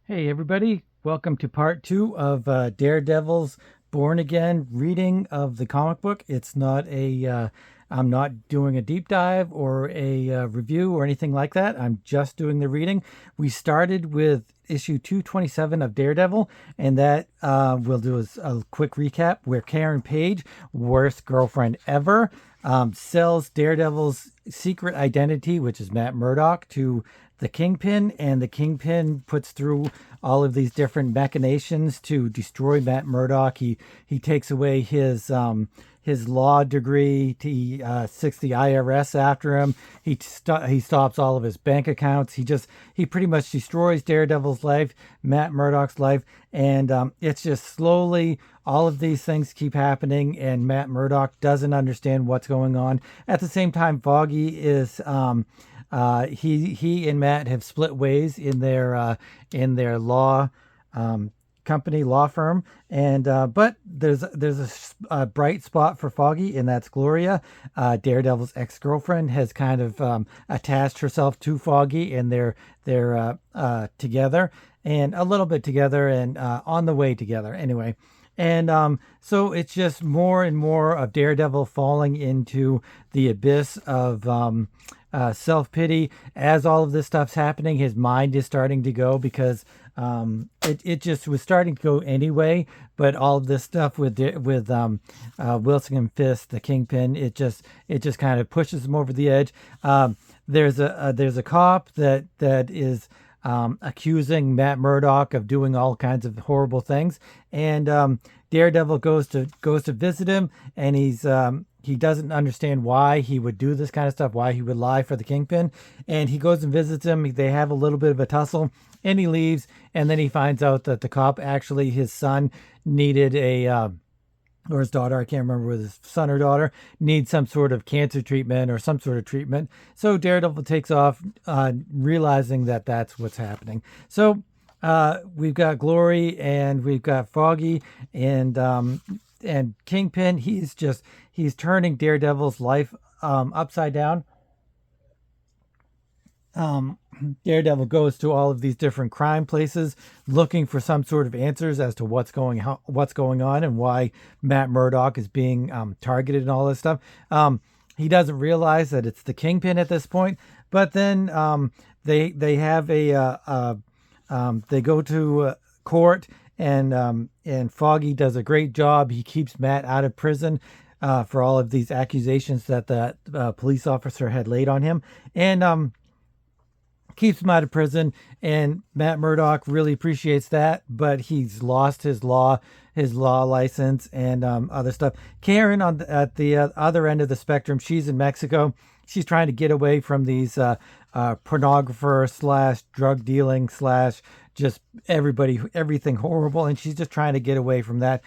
Hey everybody, welcome to part 2 of Daredevil's Born Again reading of the comic book. It's not I'm not doing a deep dive or a review or anything like that. I'm just doing the reading. We started with issue 227 of Daredevil, and that we'll do a quick recap where Karen Page, worst girlfriend ever, sells Daredevil's secret identity, which is Matt Murdock, to the Kingpin, and the Kingpin puts through all of these different machinations to destroy Matt Murdock. He takes away his law degree. He sicks the IRS after him. He stops all of his bank accounts. He pretty much destroys Daredevil's life, Matt Murdock's life, and it's just slowly all of these things keep happening, and Matt Murdock doesn't understand what's going on. At the same time, Foggy is he and Matt have split ways in their law company, law firm, and but there's a bright spot for Foggy, and that's Gloria. Daredevil's ex-girlfriend has kind of attached herself to Foggy, and they're together, and a little bit together, and on the way together anyway. And so it's just more and more of Daredevil falling into the abyss of self-pity. As all of this stuff's happening, his mind is starting to go, because it just was starting to go anyway, but all of this stuff with Wilson and Fisk, the Kingpin, it just kind of pushes him over the edge. There's a cop that is accusing Matt Murdock of doing all kinds of horrible things, and Daredevil goes to visit him, and he doesn't understand why he would do this kind of stuff, why he would lie for the Kingpin, and he goes and visits him. They have a little bit of a tussle, and he leaves, and then he finds out that the cop, actually his son, needed or his daughter, I can't remember whether his son or daughter, needs some sort of cancer treatment or some sort of treatment. So Daredevil takes off, realizing that that's what's happening. So we've got Glory, and we've got Foggy, and Kingpin. He's turning Daredevil's life upside down. Daredevil goes to all of these different crime places looking for some sort of answers as to what's going on, and why Matt Murdock is being targeted and all this stuff. He doesn't realize that it's the Kingpin at this point, but then they have they go to court, and Foggy does a great job. He keeps Matt out of prison for all of these accusations that the police officer had laid on him, and keeps him out of prison. And Matt Murdock really appreciates that, but he's lost his law license, and other stuff. Karen, at the other end of the spectrum, she's in Mexico. She's trying to get away from these pornographer / drug dealing / just everything horrible, and she's just trying to get away from that.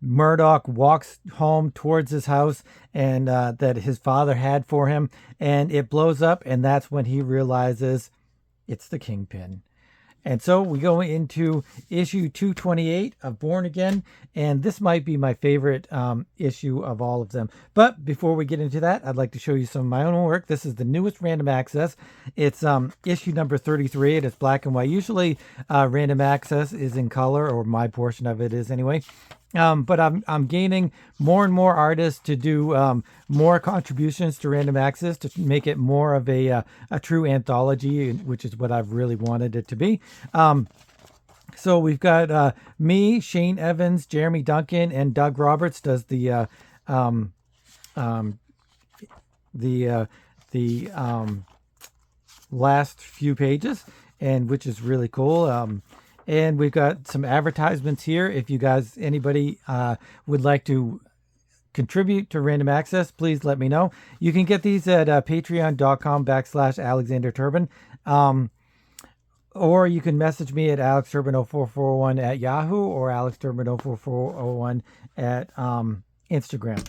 Murdock walks home towards his house, and that his father had for him, and it blows up, and that's when he realizes it's the Kingpin. And so we go into issue 228 of Born Again, and this might be my favorite issue of all of them. But before we get into that, I'd like to show you some of my own work. This is the newest Random Access. It's issue number 33. It is black and white. Usually Random Access is in color, or my portion of it is anyway. But I'm gaining more and more artists to do more contributions to Random Access, to make it more of a true anthology, which is what I've really wanted it to be. So we've got me, Shane Evans, Jeremy Duncan, and Doug Roberts does the last few pages, and which is really cool. And we've got some advertisements here. If you guys, anybody would like to contribute to Random Access, please let me know. You can get these at patreon.com/Alexander Turbin. Or you can message me at AlexTurbin0441 at Yahoo, or AlexTurbin04401 at Instagram.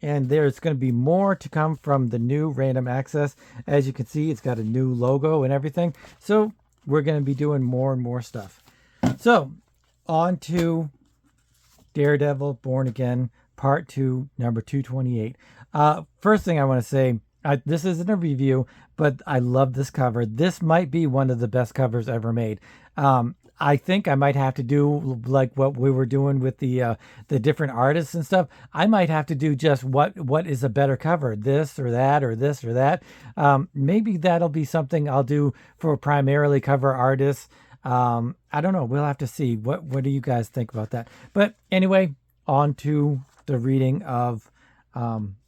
And there's going to be more to come from the new Random Access. As you can see, it's got a new logo and everything. So we're going to be doing more and more stuff. So on to Daredevil Born Again, part 2, number 228. First thing I want to say, This isn't a review, but I love this cover. This might be one of the best covers ever made. I think I might have to do like what we were doing with the different artists and stuff. I might have to do just what is a better cover, this or that or this or that. Maybe that'll be something I'll do for primarily cover artists. I don't know. We'll have to see. What do you guys think about that? But anyway, on to the reading of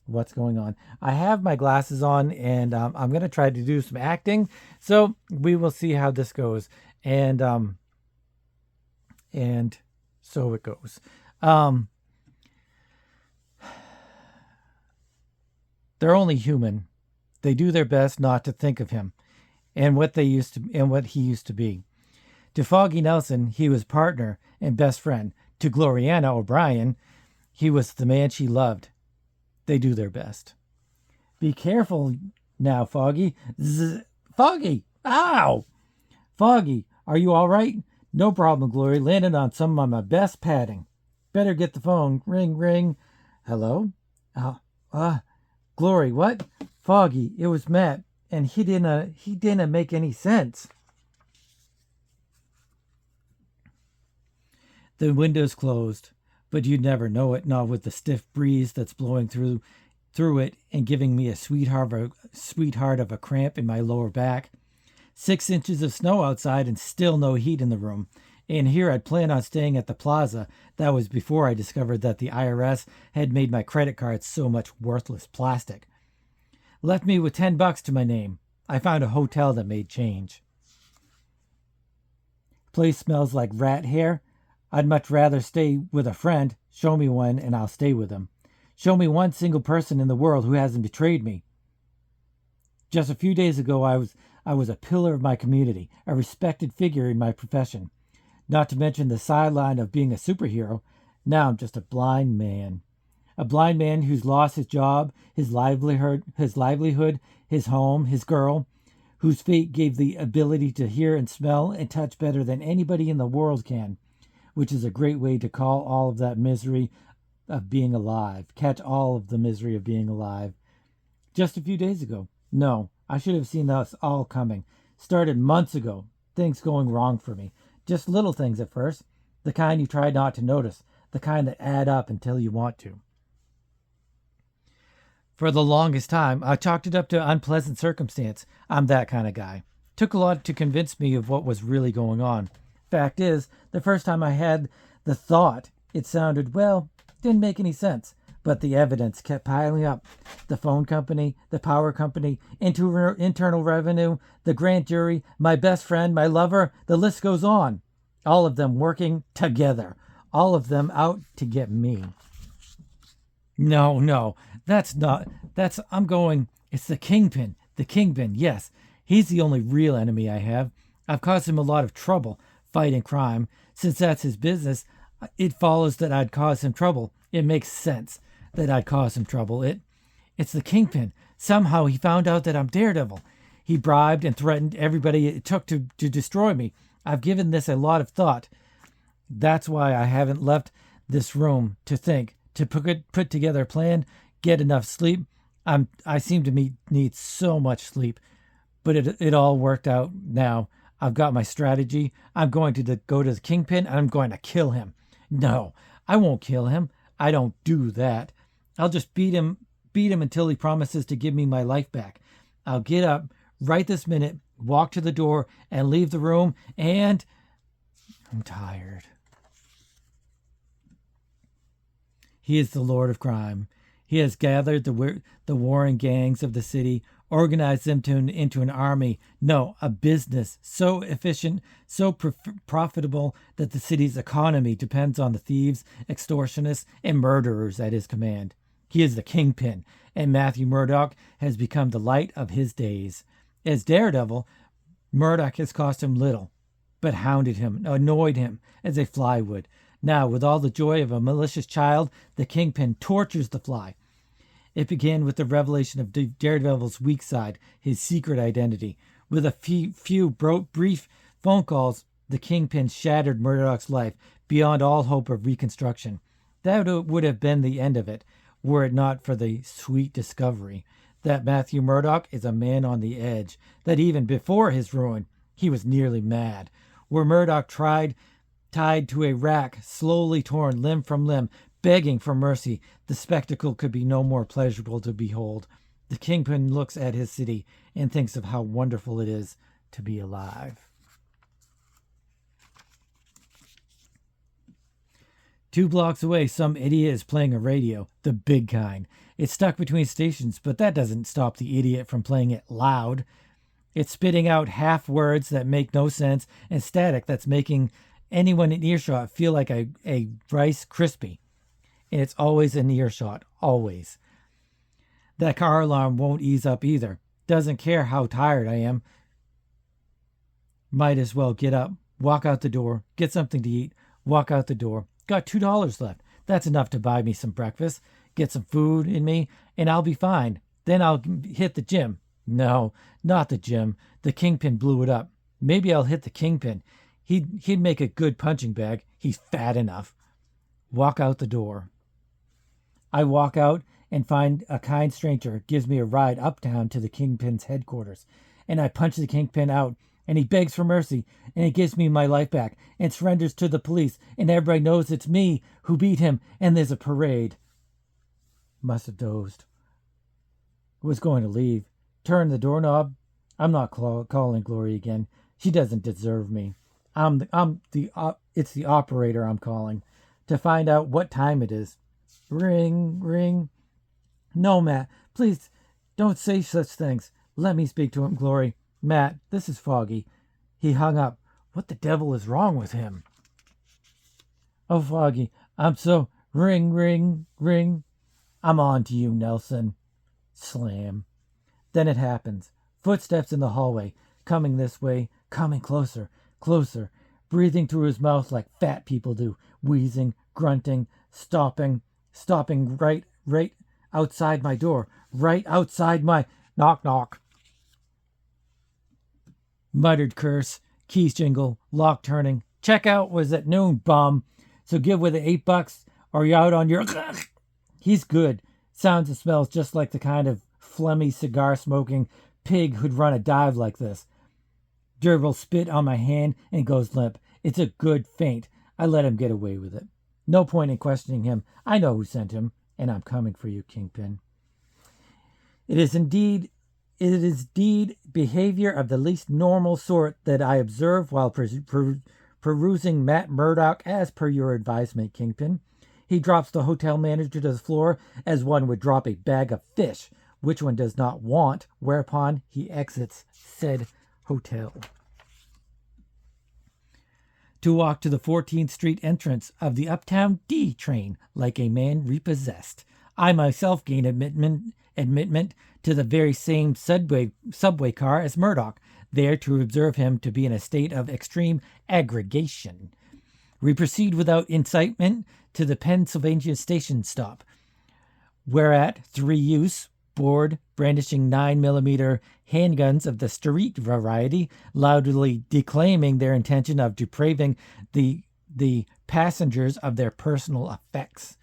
what's going on. I have my glasses on, and I'm going to try to do some acting. So we will see how this goes. And so it goes. They're only human. They do their best not to think of him and what he used to be. To Foggy Nelson, he was partner and best friend. To Gloriana O'Brien, he was the man she loved. They do their best. Be careful now, Foggy. Foggy! Ow! Foggy, are you all right? No problem, Glory. Landed on some of my best padding. Better get the phone. Ring, ring. Hello? Glory, what? Foggy, it was Matt, and he didn't make any sense. The window's closed, but you'd never know it, not with the stiff breeze that's blowing through it and giving me a sweetheart of a cramp in my lower back. 6 inches of snow outside and still no heat in the room. And here I'd planned on staying at the plaza. That was before I discovered that the IRS had made my credit cards so much worthless plastic. Left me with $10 to my name. I found a hotel that made change. Place smells like rat hair. I'd much rather stay with a friend. Show me one and I'll stay with him. Show me one single person in the world who hasn't betrayed me. Just a few days ago, I was a pillar of my community, a respected figure in my profession. Not to mention the sideline of being a superhero. Now I'm just a blind man. A blind man who's lost his job, his livelihood, his home, his girl, whose fate gave the ability to hear and smell and touch better than anybody in the world can, which is a great way to call all of that misery of being alive. Catch all of the misery of being alive. Just a few days ago. No, I should have seen us all coming. Started months ago. Things going wrong for me. Just little things at first. The kind you try not to notice. The kind that add up until you want to. For the longest time, I chalked it up to unpleasant circumstance. I'm that kind of guy. Took a lot to convince me of what was really going on. Fact is, the first time I had the thought, it sounded, well, didn't make any sense. But the evidence kept piling up. The phone company, the power company, internal revenue, the grand jury, my best friend, my lover, the list goes on. All of them working together. All of them out to get me. No, it's the Kingpin. The Kingpin, yes. He's the only real enemy I have. I've caused him a lot of trouble fighting crime. Since that's his business, it follows that I'd cause him trouble. It makes sense that I'd cause him trouble. It's the Kingpin. Somehow he found out that I'm Daredevil. He bribed and threatened everybody it took to destroy me. I've given this a lot of thought. That's why I haven't left this room to think, to put together a plan, get enough sleep. I seem to need so much sleep, but it all worked out now. I've got my strategy. I'm going to go to the Kingpin and I'm going to kill him. No, I won't kill him. I don't do that. I'll just beat him until he promises to give me my life back. I'll get up right this minute, walk to the door and leave the room, and I'm tired. He is the Lord of Crime. He has gathered the warring gangs of the city, organized them into an army, no, a business so efficient, so profitable that the city's economy depends on the thieves, extortionists, and murderers at his command. He is the Kingpin, and Matthew Murdock has become the light of his days. As Daredevil, Murdock has cost him little, but hounded him, annoyed him, as a fly would. Now, with all the joy of a malicious child, the Kingpin tortures the fly. It began with the revelation of Daredevil's weak side, his secret identity. With a few brief phone calls, the Kingpin shattered Murdoch's life beyond all hope of reconstruction. That would have been the end of it, were it not for the sweet discovery that Matthew Murdoch is a man on the edge, that even before his ruin, he was nearly mad. Where Murdoch tied to a rack, slowly torn limb from limb, begging for mercy, the spectacle could be no more pleasurable to behold. The Kingpin looks at his city and thinks of how wonderful it is to be alive. 2 blocks away, some idiot is playing a radio, the big kind. It's stuck between stations, but that doesn't stop the idiot from playing it loud. It's spitting out half words that make no sense and static that's making anyone in earshot feel like a Rice Krispie. And it's always in earshot, always. That car alarm won't ease up either. Doesn't care how tired I am. Might as well get up, walk out the door, get something to eat, walk out the door. Got $2 left. That's enough to buy me some breakfast, get some food in me, and I'll be fine. Then I'll hit the gym. No, not the gym. The Kingpin blew it up. Maybe I'll hit the Kingpin. He'd make a good punching bag. He's fat enough. Walk out the door. I walk out and find a kind stranger gives me a ride uptown to the Kingpin's headquarters. And I punch the Kingpin out, and he begs for mercy, and he gives me my life back, and surrenders to the police, and everybody knows it's me who beat him, and there's a parade. Must have dozed. Was going to leave. Turn the doorknob. I'm not calling Glory again. She doesn't deserve me. It's the operator I'm calling to find out what time it is. Ring, ring. No, Matt, please don't say such things. Let me speak to him, Glory. Matt, this is Foggy. He hung up. What the devil is wrong with him? Oh, Foggy, I'm so... Ring, ring, ring. I'm on to you, Nelson. Slam. Then it happens. Footsteps in the hallway. Coming this way. Coming closer. Closer. Breathing through his mouth like fat people do. Wheezing. Grunting. Stopping right outside my door. Right outside my... Knock, knock. Muttered curse. Keys jingle. Lock turning. Checkout was at noon, bum. So give with the $8 or you're out on your... He's good. Sounds and smells just like the kind of phlegmy cigar-smoking pig who'd run a dive like this. Derbil spit on my hand and goes limp. It's a good feint. I let him get away with it. No point in questioning him. I know who sent him, and I'm coming for you, Kingpin. It is indeed behavior of the least normal sort that I observe while perusing Matt Murdoch as per your advisement, Kingpin. He drops the hotel manager to the floor as one would drop a bag of fish, which one does not want, whereupon he exits said hotel. To walk to the 14th Street entrance of the Uptown D train like a man repossessed. I myself gain admittment to the very same subway car as Murdoch, there to observe him to be in a state of extreme aggregation. We proceed without incitement to the Pennsylvania station stop, whereat 3 youths, bored, brandishing 9mm handguns of the street variety, loudly declaiming their intention of depraving the passengers of their personal effects.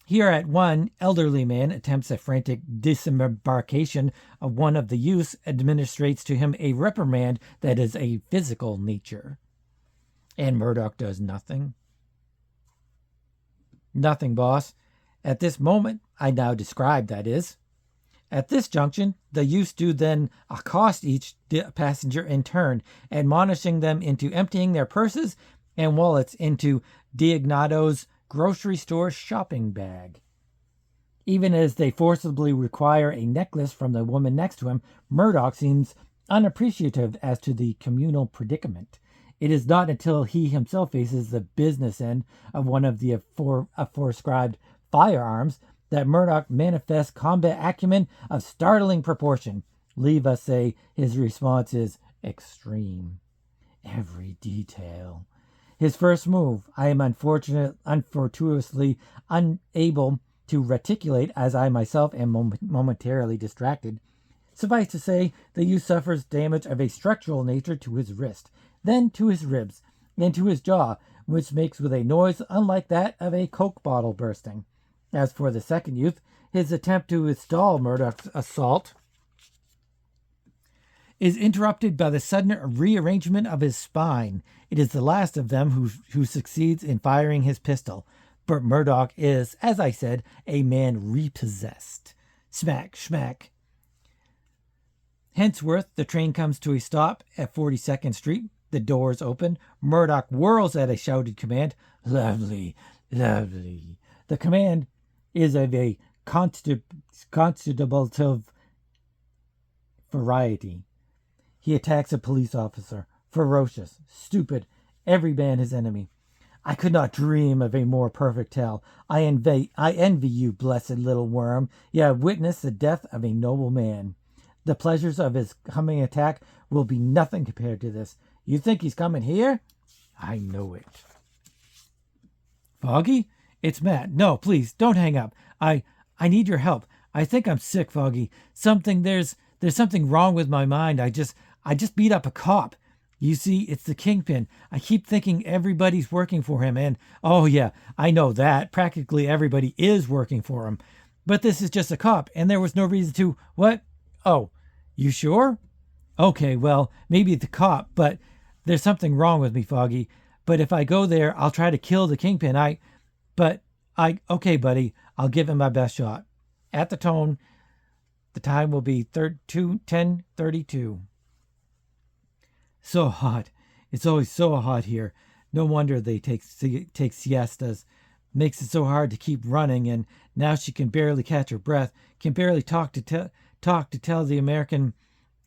Here at one elderly man attempts a frantic disembarkation of one of the youths, administrates to him a reprimand that is a physical nature. And Murdoch does nothing. Nothing, boss. At this moment, I now describe, that is. At this junction, the youths do then accost each passenger in turn, admonishing them into emptying their purses and wallets into Diognato's grocery store shopping bag. Even as they forcibly require a necklace from the woman next to him, Murdoch seems unappreciative as to the communal predicament. It is not until he himself faces the business end of one of the aforescribed firearms that Murdoch manifests combat acumen of startling proportion. Leave us say his response is extreme. Every detail. His first move, I am unfortuitously unable to reticulate, as I myself am momentarily distracted. Suffice to say, the youth suffers damage of a structural nature to his wrist, then to his ribs, and to his jaw, which makes with a noise unlike that of a Coke bottle bursting. As for the second youth, his attempt to withstand Murdoch's assault is interrupted by the sudden rearrangement of his spine. It is the last of them who succeeds in firing his pistol. But Murdoch is, as I said, a man repossessed. Smack, smack. Henceforth, the train comes to a stop at 42nd Street. The doors open. Murdoch whirls at a shouted command. Lovely, lovely. The command is of a constitutive variety. He attacks a police officer. Ferocious, stupid, every man his enemy. I could not dream of a more perfect tale. I envy you, blessed little worm. You have witnessed the death of a noble man. The pleasures of his coming attack will be nothing compared to this. You think he's coming here? I know it. Foggy? It's Matt. No, please, don't hang up. I need your help. I think I'm sick, Foggy. There's something wrong with my mind. I just beat up a cop. You see, it's the Kingpin. I keep thinking everybody's working for him, and oh yeah, I know that. Practically everybody is working for him. But this is just a cop, and there was no reason to... What? Oh, you sure? Okay, well, maybe the cop, but there's something wrong with me, Foggy. But if I go there, I'll try to kill the Kingpin. Okay, buddy, I'll give him my best shot. At the tone, the time will be 10:32. So hot. It's always so hot here. No wonder they take siestas. Makes it so hard to keep running, and now she can barely catch her breath, can barely talk to tell the American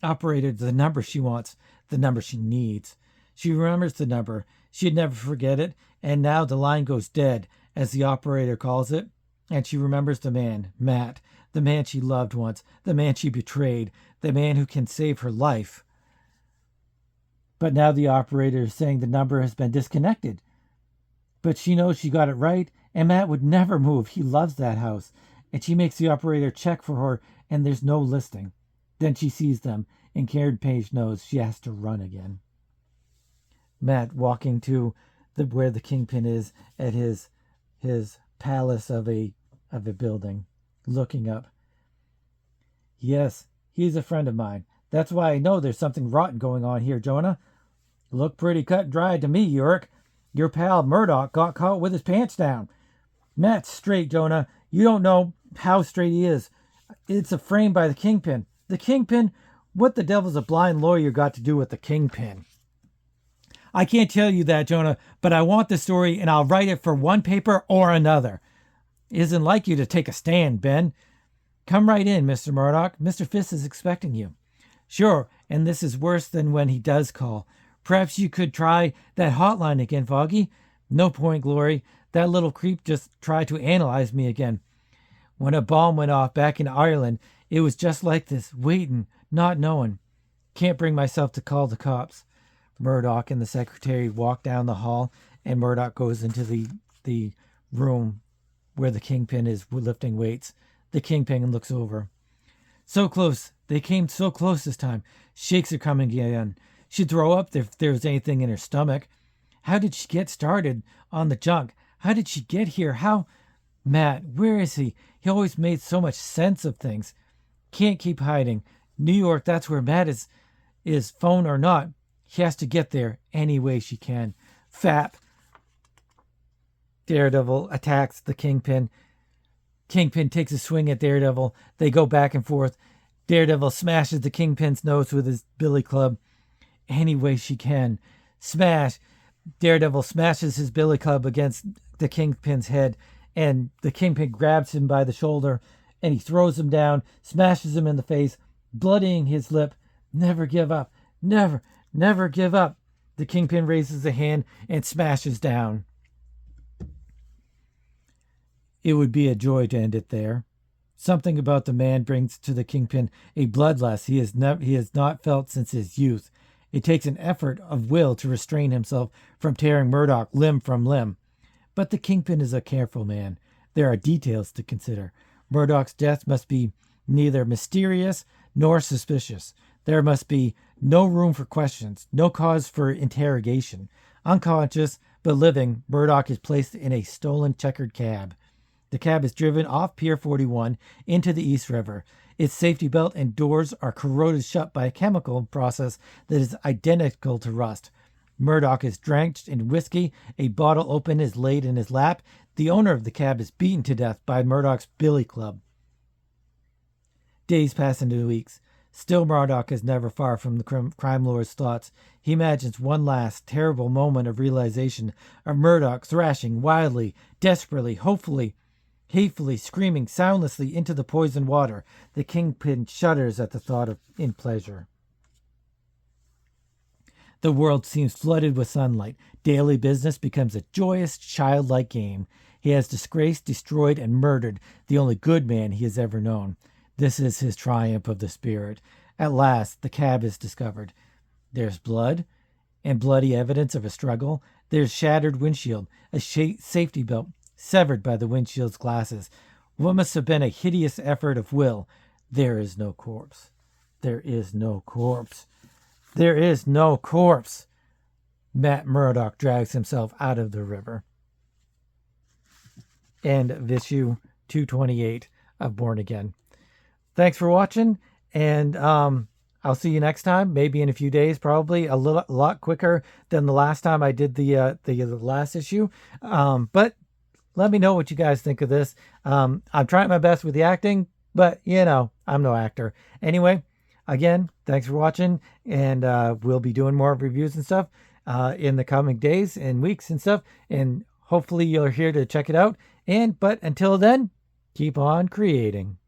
operator the number she wants, the number she needs. She remembers the number. She'd never forget it, and now the line goes dead, as the operator calls it, and she remembers the man, Matt, the man she loved once, the man she betrayed, the man who can save her life. But now the operator is saying the number has been disconnected. But she knows she got it right, and Matt would never move. He loves that house. And she makes the operator check for her, and there's no listing. Then she sees them, and Karen Page knows she has to run again. Matt walking to where the Kingpin is at his palace of a building, looking up. Yes, he's a friend of mine. That's why I know there's something rotten going on here, Jonah. Look pretty cut and dry to me, Yorick. Your pal Murdoch got caught with his pants down. Matt's straight, Jonah. You don't know how straight he is. It's a frame by the Kingpin. The Kingpin? What the devil's a blind lawyer got to do with the Kingpin? I can't tell you that, Jonah, but I want the story and I'll write it for one paper or another. Isn't like you to take a stand, Ben. Come right in, Mr. Murdoch. Mr. Fisk is expecting you. Sure, and this is worse than when he does call. Perhaps you could try that hotline again, Foggy. No point, Glory. That little creep just tried to analyze me again. When a bomb went off back in Ireland, it was just like this, waiting, not knowing. Can't bring myself to call the cops. Murdoch and the secretary walk down the hall, and Murdoch goes into the room where the Kingpin is lifting weights. The Kingpin looks over. So close. They came so close this time. Shakes are coming again. She'd throw up if there was anything in her stomach. How did she get started on the junk? How did she get here? How? Matt, where is he? He always made so much sense of things. Can't keep hiding. New York, that's where Matt is phone or not. She has to get there any way she can. Fap. Daredevil attacks the Kingpin. Kingpin takes a swing at Daredevil. They go back and forth. Daredevil smashes the Kingpin's nose with his billy club. Any way she can. Smash. Daredevil smashes his billy club against the Kingpin's head, and the Kingpin grabs him by the shoulder, and he throws him down, smashes him in the face, bloodying his lip. Never give up. Never, never give up. The Kingpin raises a hand and smashes down. It would be a joy to end it there. Something about the man brings to the Kingpin a bloodlust he has not felt since his youth. It takes an effort of will to restrain himself from tearing Murdoch limb from limb. But the Kingpin is a careful man. There are details to consider. Murdoch's death must be neither mysterious nor suspicious. There must be no room for questions, no cause for interrogation. Unconscious but living, Murdoch is placed in a stolen checkered cab. The cab is driven off Pier 41 into the East River. Its safety belt and doors are corroded shut by a chemical process that is identical to rust. Murdoch is drenched in whiskey. A bottle open is laid in his lap. The owner of the cab is beaten to death by Murdoch's billy club. Days pass into weeks. Still, Murdoch is never far from the crime lord's thoughts. He imagines one last terrible moment of realization of Murdoch thrashing wildly, desperately, hopefully, hatefully, screaming soundlessly into the poisoned water. The kingpin shudders at the thought of in pleasure. The world seems flooded with sunlight. Daily business becomes a joyous, childlike game. He has disgraced, destroyed, and murdered the only good man he has ever known. This is his triumph of the spirit. At last, the cab is discovered. There's blood and bloody evidence of a struggle. There's shattered windshield, a safety belt severed by the windshield's glasses. What must have been a hideous effort of will. There is no corpse. There is no corpse. There is no corpse. Matt Murdoch drags himself out of the river. End of issue 228 of Born Again. Thanks for watching, and I'll see you next time, maybe in a few days, probably a lot quicker than the last time I did the last issue. But let me know what you guys think of this. I'm trying my best with the acting, but, I'm no actor. Anyway, again, thanks for watching, and we'll be doing more reviews and stuff in the coming days and weeks and stuff, and hopefully you're here to check it out. But until then, keep on creating.